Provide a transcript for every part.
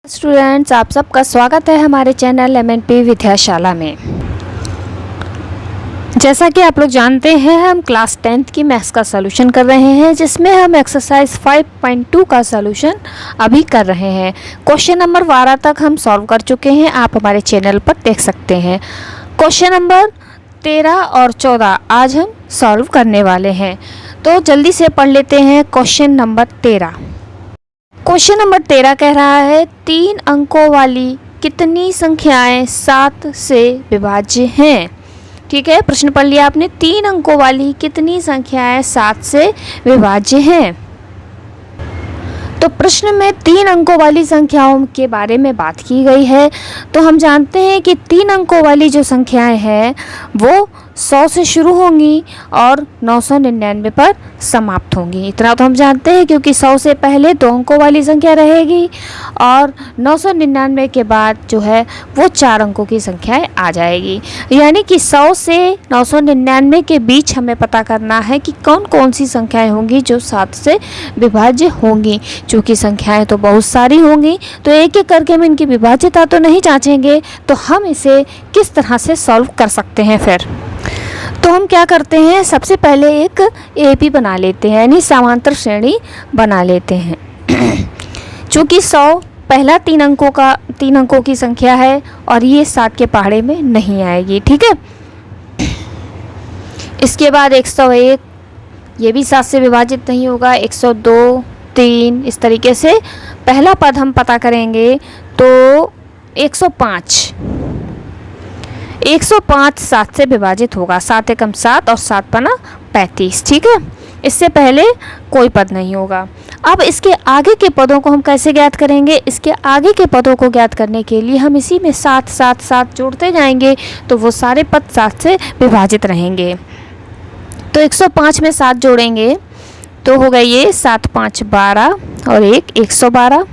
Students, आप सबका स्वागत है हमारे चैनल MNP विद्याशाला में। जैसा कि आप लोग जानते हैं, हम क्लास 10th की मैथ्स का सॉल्यूशन कर रहे हैं, जिसमें हम एक्सरसाइज 5.2 का सॉल्यूशन अभी कर रहे हैं। क्वेश्चन नंबर 12 तक हम सॉल्व कर चुके हैं, आप हमारे चैनल पर देख सकते हैं। क्वेश्चन नंबर 13 और 14 आज हम सॉल्व करने वाले हैं, तो जल्दी से पढ़ लेते हैं। क्वेश्चन नंबर 13 कह रहा है 3 अंकों वाली कितनी संख्याएं 7 से विभाज्य हैं। ठीक है, प्रश्न पढ़ लिया आपने। 3 अंकों वाली कितनी संख्याएं 7 से विभाज्य हैं। तो प्रश्न में 3 अंकों वाली संख्याओं के बारे में बात की गई है। तो हम जानते हैं कि 3 अंकों वाली जो संख्याएं हैं वो 100 से शुरू होंगी और 999 पर समाप्त होंगी। इतना तो हम जानते हैं, क्योंकि 100 से पहले 2 अंकों वाली संख्या रहेगी और 999 के बाद जो है वो 4 अंकों की संख्याएं आ जाएगी। यानी कि 100 से 999 के बीच हमें पता करना है कि कौन कौन सी संख्याएं होंगी जो 7 से विभाज्य होंगी। चूँकि संख्याएं तो बहुत सारी होंगी, तो एक एक करके हम इनकी विभाज्यता तो नहीं जांचेंगे, तो हम इसे किस तरह से सॉल्व कर सकते हैं। फिर तो हम क्या करते हैं, सबसे पहले एक AP बना लेते हैं, यानी समांतर श्रेणी बना लेते हैं। चूँकि 100 पहला 3 अंकों की संख्या है और ये 7 के पहाड़े में नहीं आएगी। ठीक है, इसके बाद 101, ये भी 7 से विभाजित नहीं होगा। 102, 3, इस तरीके से पहला पद हम पता करेंगे। तो 105 7 से विभाजित होगा। 7 एकम 7 और 7 पना 35। ठीक है, इससे पहले कोई पद नहीं होगा। अब इसके आगे के पदों को हम कैसे ज्ञात करेंगे? इसके आगे के पदों को ज्ञात करने के लिए हम इसी में 7 7 7 जोड़ते जाएंगे, तो वो सारे पद 7 से विभाजित रहेंगे। तो 105 में 7 जोड़ेंगे तो हो गए ये 7 5 12 और 112।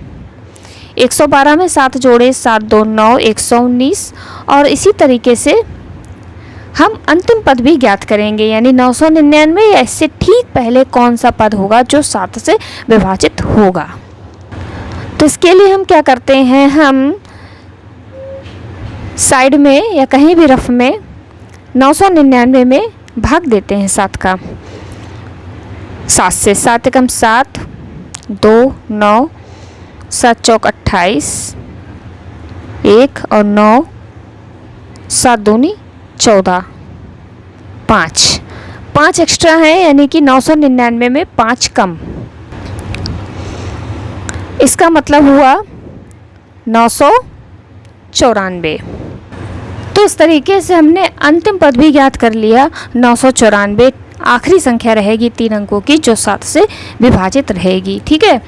112 में 7 जोड़े, 7 2 9, 119। और इसी तरीके से हम अंतिम पद भी ज्ञात करेंगे, यानी 999 या इससे ठीक पहले कौन सा पद होगा जो 7 से विभाजित होगा। तो इसके लिए हम क्या करते हैं, हम साइड में या कहीं भी रफ में 999 में भाग देते हैं 7 का। 7 से 7 एकम 7, 2 9, 7 चौक 28, 1 और 9, 7 दूनी 14, 5 एक्स्ट्रा है, यानी कि 999 में 5 कम। इसका मतलब हुआ 994। तो इस तरीके से हमने अंतिम पद भी ज्ञात कर लिया। 994 आखिरी संख्या रहेगी 3 अंकों की जो 7 से विभाजित रहेगी। ठीक है,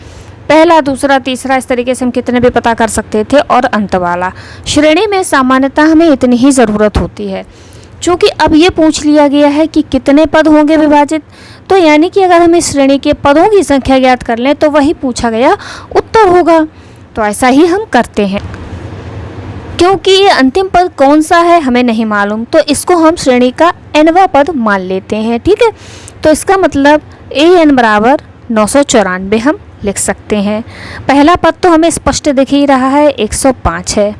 पहला, दूसरा, तीसरा, इस तरीके से हम कितने भी पता कर सकते थे। और अंत वाला श्रेणी में सामान्यतः हमें इतनी ही ज़रूरत होती है। चूँकि अब ये पूछ लिया गया है कि कितने पद होंगे विभाजित, तो यानी कि अगर हम इस श्रेणी के पदों की संख्या ज्ञात कर लें तो वही पूछा गया उत्तर होगा। तो ऐसा ही हम करते हैं। क्योंकि ये अंतिम पद कौन सा है हमें नहीं मालूम, तो इसको हम श्रेणी का nवां पद मान लेते हैं। ठीक है, तो इसका मतलब an बराबर 994 हम लिख सकते हैं। पहला पद तो हमें स्पष्ट दिख ही रहा है, 105 है।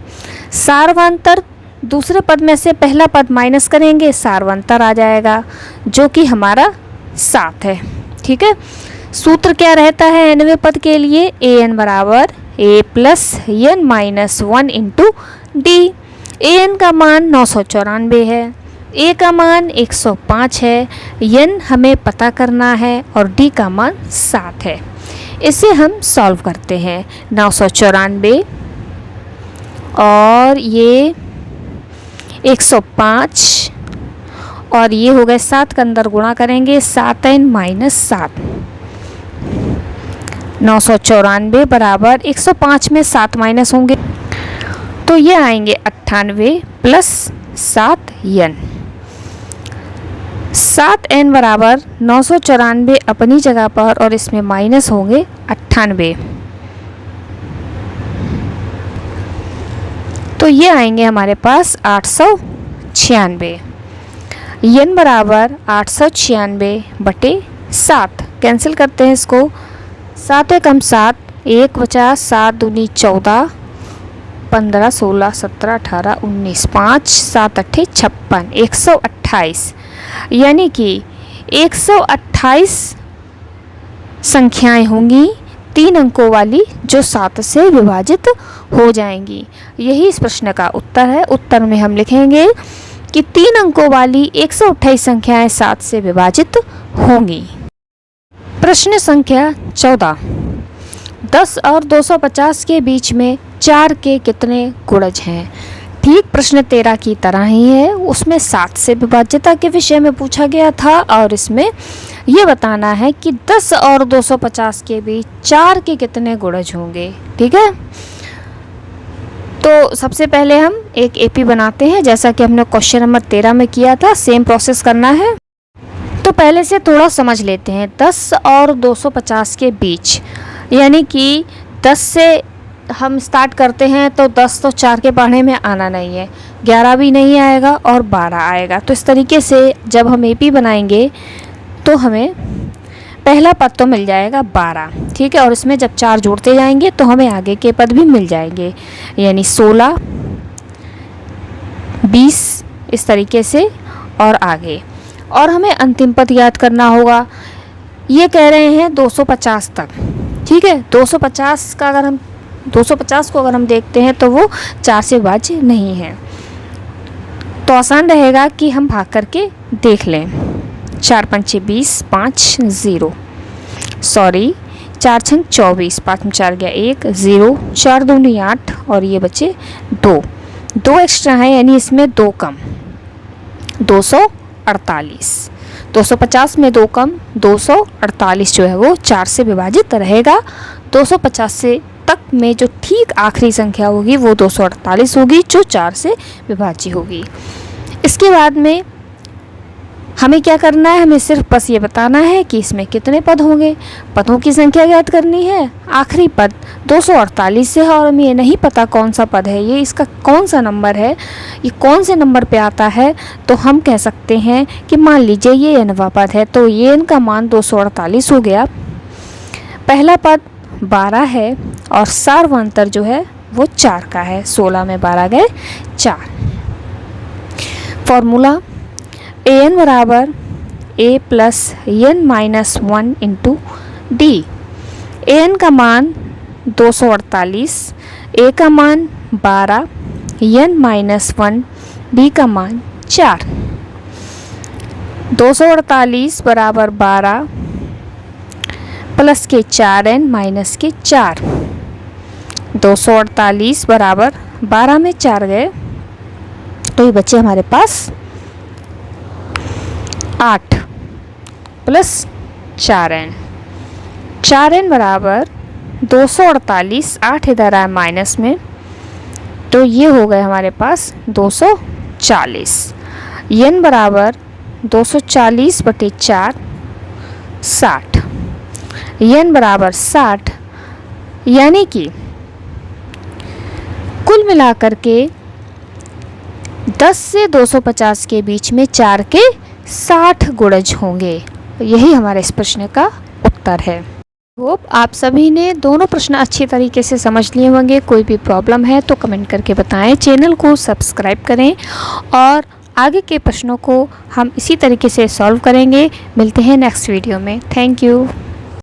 सार्वंतर, दूसरे पद में से पहला पद माइनस करेंगे, सार्वंतर आ जाएगा जो कि हमारा 7 है। ठीक है, सूत्र क्या रहता है nवें पद के लिए? an बराबर a plus n minus 1 into D. an का मान 994 है, a का मान 105 है, n हमें पता करना है और d का मान 7 है। इसे हम सॉल्व करते हैं। 994 और ये 105 और ये हो गए 7 का अंदर गुणा करेंगे, 7n माइनस 7। 994 बराबर 105 में 7 माइनस होंगे तो ये आएंगे 98 प्लस 7n। 7n बराबर 994 अपनी जगह पर और इसमें माइनस होंगे 98, तो ये आएंगे हमारे पास 896। n बराबर 896 बटे 7, कैंसिल करते हैं इसको। 7 एकम 7, 1 बचा, 7 दूनी 14, 15, 16, 17, 18, 19, 5, 7, 8, 56, 128, यानी कि 128 संख्याएं होंगी 3 अंकों वाली जो 7 से विभाजित हो जाएंगी। यही इस प्रश्न का उत्तर है। उत्तर में हम लिखेंगे कि 3 अंकों वाली 128 संख्याएं 7 से विभाजित होंगी। प्रश्न संख्या 14, 10 और 250 के बीच में 4 के कितने गुणज हैं? ठीक प्रश्न 13 की तरह ही है, उसमें 7 से विभाज्यता के विषय में पूछा गया था और इसमें ये बताना है कि 10 और 250 के बीच 4 के कितने गुणज होंगे। ठीक है, तो सबसे पहले हम एक एपी बनाते हैं जैसा कि हमने क्वेश्चन नंबर 13 में किया था, सेम प्रोसेस करना है। तो पहले से थोड़ा समझ लेते हैं। 10 और 250 के बीच, यानी कि 10 से हम स्टार्ट करते हैं तो 10 तो 4 के पढ़ने में आना नहीं है, 11 भी नहीं आएगा और 12 आएगा। तो इस तरीके से जब हम एपी बनाएंगे तो हमें पहला पद तो मिल जाएगा 12, ठीक है, और इसमें जब 4 जोड़ते जाएंगे तो हमें आगे के पद भी मिल जाएंगे, यानी 16, 20 इस तरीके से और आगे। और हमें अंतिम पद याद करना होगा। ये कह रहे हैं 250 तक, ठीक है। 250 को अगर हम देखते हैं तो वो 4 से विभाज्य नहीं है, तो आसान रहेगा कि हम भाग करके देख लें। 4 पंचे 20, 5 0, सॉरी 4 छंग 24, 5 में 4 गया 1 0, 4 दूनी 8 और ये बचे 2 एक्स्ट्रा है, यानी इसमें 2 कम, 248। 250 में 2 कम 248 जो है वो 4 से विभाजित रहेगा। 250 से तक में जो ठीक आखिरी संख्या होगी वो 248 होगी जो 4 से विभाज्य होगी। इसके बाद में हमें क्या करना है, हमें सिर्फ बस ये बताना है कि इसमें कितने पद होंगे। पदों की संख्या ज्ञात करनी है। आखिरी पद 248 से है और हमें ये नहीं पता कौन सा पद है, ये इसका कौन सा नंबर है, ये कौन से नंबर पे आता है। तो हम कह सकते हैं कि मान लीजिए ये n वां पद है, तो ये n का मान 248 हो गया। पहला पद 12 है और सार्वंतर जो है वो 4 का है। 16 में 12 गए 4। फॉर्मूला an बराबर a plus n minus 1 into D. an का मान 248, a का मान 12, n माइनस 1, d का मान 4। 248 बराबर 12 प्लस के 4n माइनस के 4। 248 बराबर 12 में 4 गए तो ये बचे हमारे पास 8 प्लस 4n। 4n बराबर 248, 8 इधर आया माइनस में, तो ये हो गए हमारे पास 240। n बराबर 240 बटे 4 60। n बराबर 60, यानी कि कुल मिलाकर के 10 से 250 के बीच में 4 के 60 गुणज होंगे। यही हमारे इस प्रश्न का उत्तर है। होप आप सभी ने दोनों प्रश्न अच्छी तरीके से समझ लिए होंगे। कोई भी प्रॉब्लम है तो कमेंट करके बताएं। चैनल को सब्सक्राइब करें और आगे के प्रश्नों को हम इसी तरीके से सॉल्व करेंगे। मिलते हैं नेक्स्ट वीडियो में। Thank you.